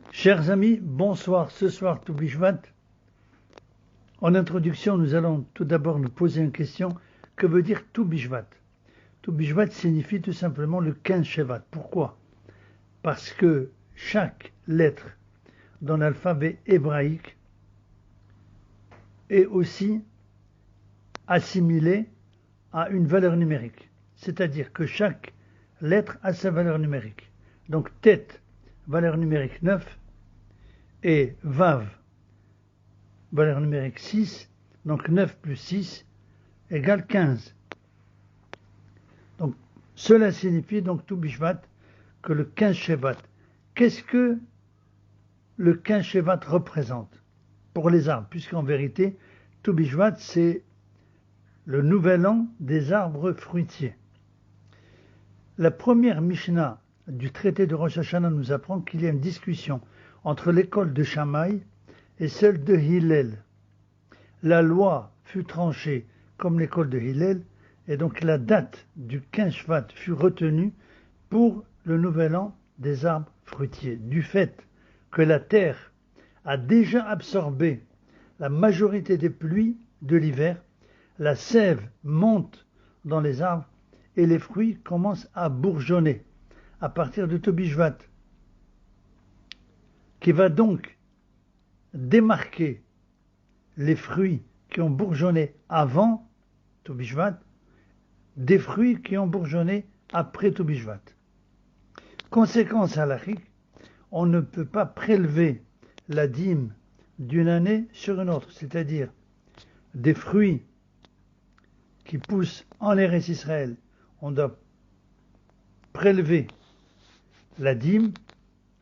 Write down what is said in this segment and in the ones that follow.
Chers amis, bonsoir. Ce soir, tout Bishvat. En introduction, nous allons tout d'abord nous poser une question. Que veut dire tout Bishvat? Tout Bishvat signifie tout simplement le 15 Shevat. Pourquoi? Parce que chaque lettre dans l'alphabet hébraïque est aussi assimilée à une valeur numérique. C'est-à-dire que chaque lettre a sa valeur numérique. Donc Tet, valeur numérique 9, et Vav, valeur numérique 6, donc 9 plus 6 égale 15. Donc cela signifie donc tout Bishvat que le 15 Shevat. Qu'est-ce que le 15 Shevat représente pour les arbres? Puisqu'en vérité, tout Bishvat c'est le nouvel an des arbres fruitiers. La première Mishnah du traité de Rosh Hashanah nous apprend qu'il y a une discussion entre l'école de Shammai et celle de Hillel. La loi fut tranchée comme l'école de Hillel, et donc la date du 15 Shvat fut retenue pour le nouvel an des arbres fruitiers, du fait que la terre a déjà absorbé la majorité des pluies de l'hiver, la sève monte dans les arbres et les fruits commencent à bourgeonner à partir de Tobi Shvat, qui va donc démarquer les fruits qui ont bourgeonné avant Tobi Shvat des fruits qui ont bourgeonné après Tobi Shvat. Conséquence halachique, on ne peut pas prélever la dîme d'une année sur une autre, c'est-à-dire des fruits qui poussent en Eretz Israël, on doit prélever la dîme,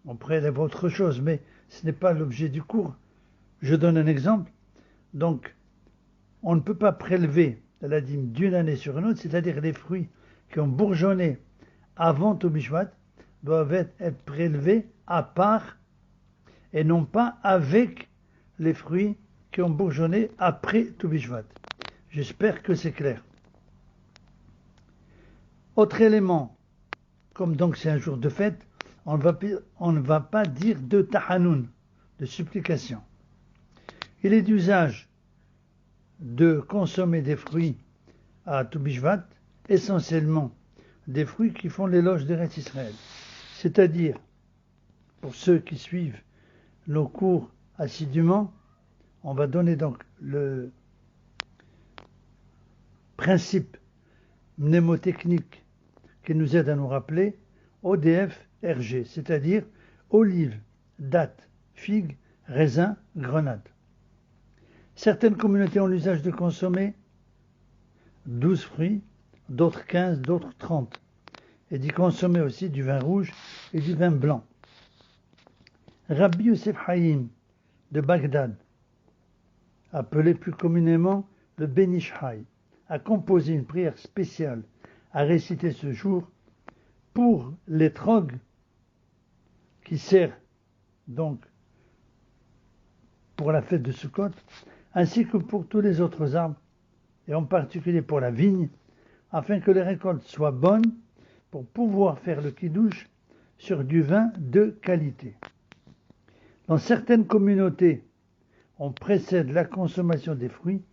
on prélève autre chose, mais ce n'est pas l'objet du cours. Je donne un exemple. Donc, on ne peut pas prélever la dîme d'une année sur une autre, c'est-à-dire les fruits qui ont bourgeonné avant Tobi Shvat doivent être prélevés à part et non pas avec les fruits qui ont bourgeonné après Tobi Shvat. J'espère que c'est clair. Autre élément, comme donc c'est un jour de fête, on ne va pas dire de tahanoun, de supplication. Il est d'usage de consommer des fruits à Tobi Shvat, essentiellement des fruits qui font l'éloge d'Eretz Israël. C'est-à-dire, pour ceux qui suivent nos cours assidûment, on va donner donc le principe mnémotechnique qui nous aide à nous rappeler ODF-RG, c'est-à-dire olive, date, figue, raisin, grenade. Certaines communautés ont l'usage de consommer 12 fruits, d'autres 15, d'autres 30, et d'y consommer aussi du vin rouge et du vin blanc. Rabbi Yosef Haïm de Bagdad, appelé plus communément le Ben Ish Chai, a composé une prière spéciale à réciter ce jour pour l'étrog qui sert donc pour la fête de Sukkot, ainsi que pour tous les autres arbres, et en particulier pour la vigne, afin que les récoltes soient bonnes pour pouvoir faire le kiddush sur du vin de qualité. Dans certaines communautés, on précède la consommation des fruits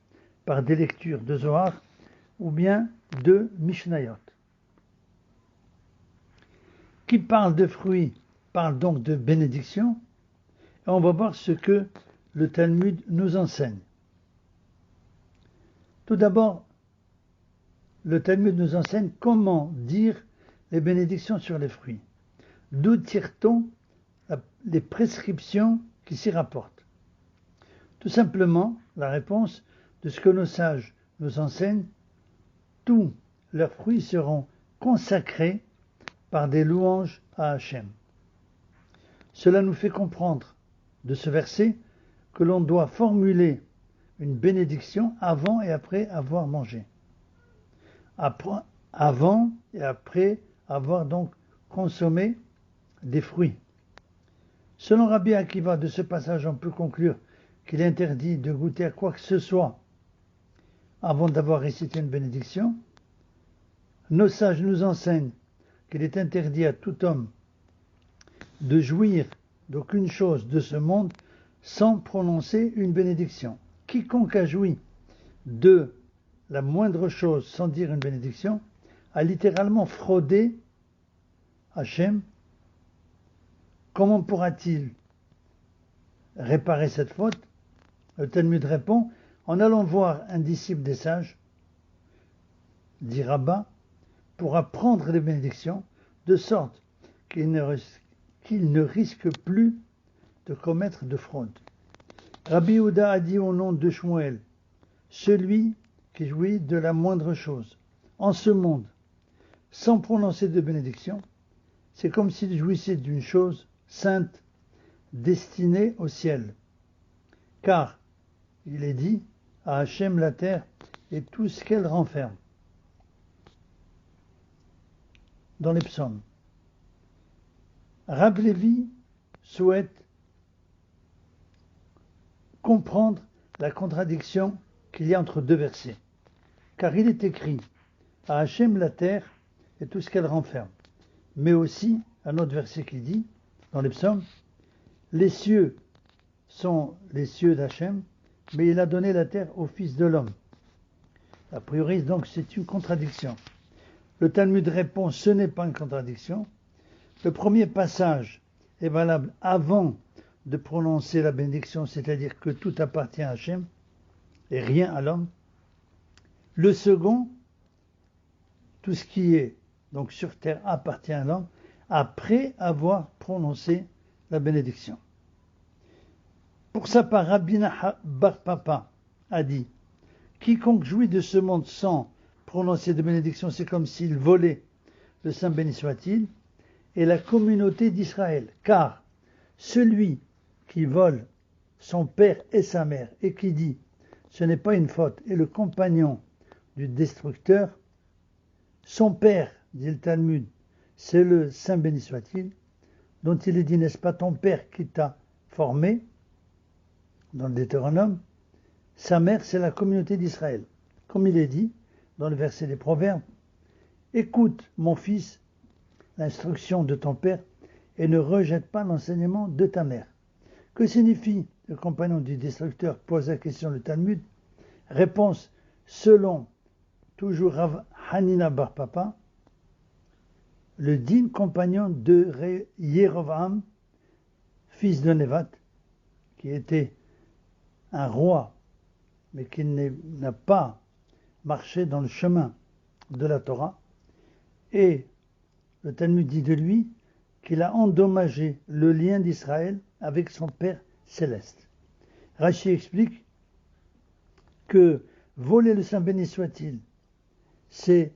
par des lectures de Zohar ou bien de Mishnayot. Qui parle de fruits parle donc de bénédiction, et on va voir ce que le Talmud nous enseigne. Tout d'abord, le Talmud nous enseigne comment dire les bénédictions sur les fruits. D'où tire-t-on les prescriptions qui s'y rapportent? Tout simplement, la réponse de ce que nos sages nous enseignent, tous leurs fruits seront consacrés par des louanges à Hachem. Cela nous fait comprendre de ce verset que l'on doit formuler une bénédiction avant et après avoir mangé. Avant et après avoir donc consommé des fruits. Selon Rabbi Akiva, de ce passage, on peut conclure qu'il est interdit de goûter à quoi que ce soit avant d'avoir récité une bénédiction. Nos sages nous enseignent qu'il est interdit à tout homme de jouir d'aucune chose de ce monde sans prononcer une bénédiction. Quiconque a joui de la moindre chose sans dire une bénédiction a littéralement fraudé Hachem. Comment pourra-t-il réparer cette faute? Le Talmud répond, en allant voir un disciple des sages, dit Rabbah, pour apprendre les bénédictions, de sorte qu'il ne risque plus de commettre de fraude. Rabbi Yehuda a dit au nom de Shmuel, celui qui jouit de la moindre chose en ce monde, sans prononcer de bénédiction, c'est comme s'il jouissait d'une chose sainte destinée au ciel. Car, il est dit, à Hachem la terre et tout ce qu'elle renferme. Dans les psaumes. Rab Lévi souhaite comprendre la contradiction qu'il y a entre deux versets. Car il est écrit à Hachem la terre et tout ce qu'elle renferme. Mais aussi, un autre verset qui dit, dans les psaumes, les cieux sont les cieux d'Hachem, mais il a donné la terre au Fils de l'homme. A priori, donc, c'est une contradiction. Le Talmud répond, ce n'est pas une contradiction. Le premier passage est valable avant de prononcer la bénédiction, c'est-à-dire que tout appartient à Hachem et rien à l'homme. Le second, tout ce qui est donc sur terre appartient à l'homme, après avoir prononcé la bénédiction. Pour sa part, Rabbi Bar Papa a dit, quiconque jouit de ce monde sans prononcer de bénédiction, c'est comme s'il volait, le Saint béni soit-il, et la communauté d'Israël. Car celui qui vole son père et sa mère, et qui dit, ce n'est pas une faute, est le compagnon du destructeur, son père, dit le Talmud, c'est le Saint béni soit-il, dont il est dit, n'est-ce pas ton père qui t'a formé, dans le Deutéronome, sa mère, c'est la communauté d'Israël. Comme il est dit, dans le verset des Proverbes, écoute, mon fils, l'instruction de ton père, et ne rejette pas l'enseignement de ta mère. Que signifie le compagnon du destructeur? Pose la question le Talmud. Réponse, selon toujours Rav Hanina Bar Papa, le digne compagnon de Yerovam, fils de Nevat, qui était un roi, mais qui n'a pas marché dans le chemin de la Torah, et le Talmud dit de lui qu'il a endommagé le lien d'Israël avec son Père céleste. Rachi explique que voler le Saint béni soit-il, c'est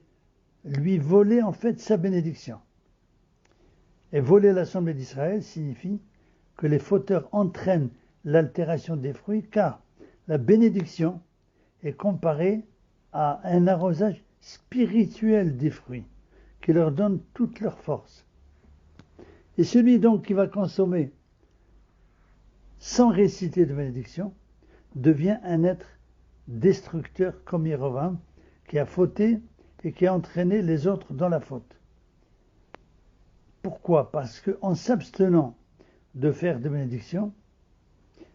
lui voler en fait sa bénédiction. Et voler l'Assemblée d'Israël signifie que les fauteurs entraînent l'altération des fruits, car la bénédiction est comparée à un arrosage spirituel des fruits, qui leur donne toute leur force. Et celui donc qui va consommer sans réciter de bénédiction devient un être destructeur comme Yerovam, qui a fauté et qui a entraîné les autres dans la faute. Pourquoi? Parce qu'en s'abstenant de faire de bénédiction,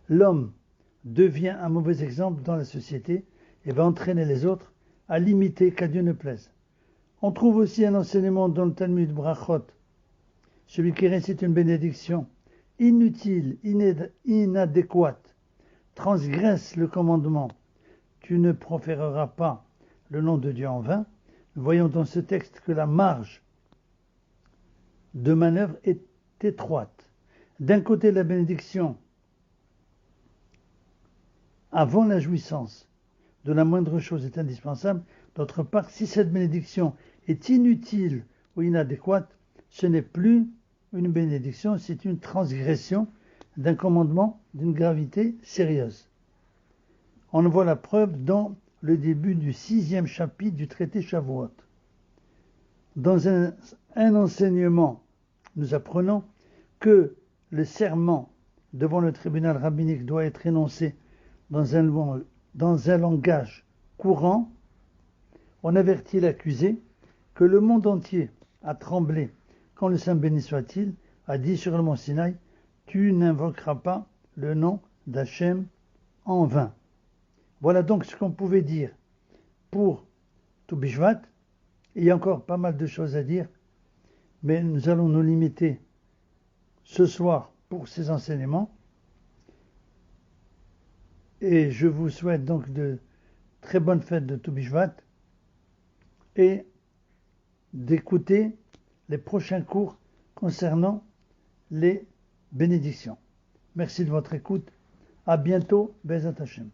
l'homme devient un mauvais exemple dans la société et va entraîner les autres à l'imiter, qu'à Dieu ne plaise. On trouve aussi un enseignement dans le Talmud Brachot. Celui qui récite une bénédiction inutile, inadéquate, transgresse le commandement. Tu ne proféreras pas le nom de Dieu en vain. Nous voyons dans ce texte que la marge de manœuvre est étroite. D'un côté, la bénédiction avant la jouissance de la moindre chose est indispensable. D'autre part, si cette bénédiction est inutile ou inadéquate, ce n'est plus une bénédiction, c'est une transgression d'un commandement d'une gravité sérieuse. On en voit la preuve dans le début du 6e chapitre du traité Shavuot. Dans un enseignement, nous apprenons que le serment devant le tribunal rabbinique doit être énoncé dans un langage courant. On avertit l'accusé que le monde entier a tremblé quand le Saint béni soit-il a dit sur le mont Sinaï, tu n'invoqueras pas le nom d'Hachem en vain. Voilà donc ce qu'on pouvait dire pour Tou Bishvat. Il y a encore pas mal de choses à dire, mais nous allons nous limiter ce soir pour ces enseignements. Et je vous souhaite donc de très bonnes fêtes de Tou Bishvat et d'écouter les prochains cours concernant les bénédictions. Merci de votre écoute. À bientôt, Bezat Hashem.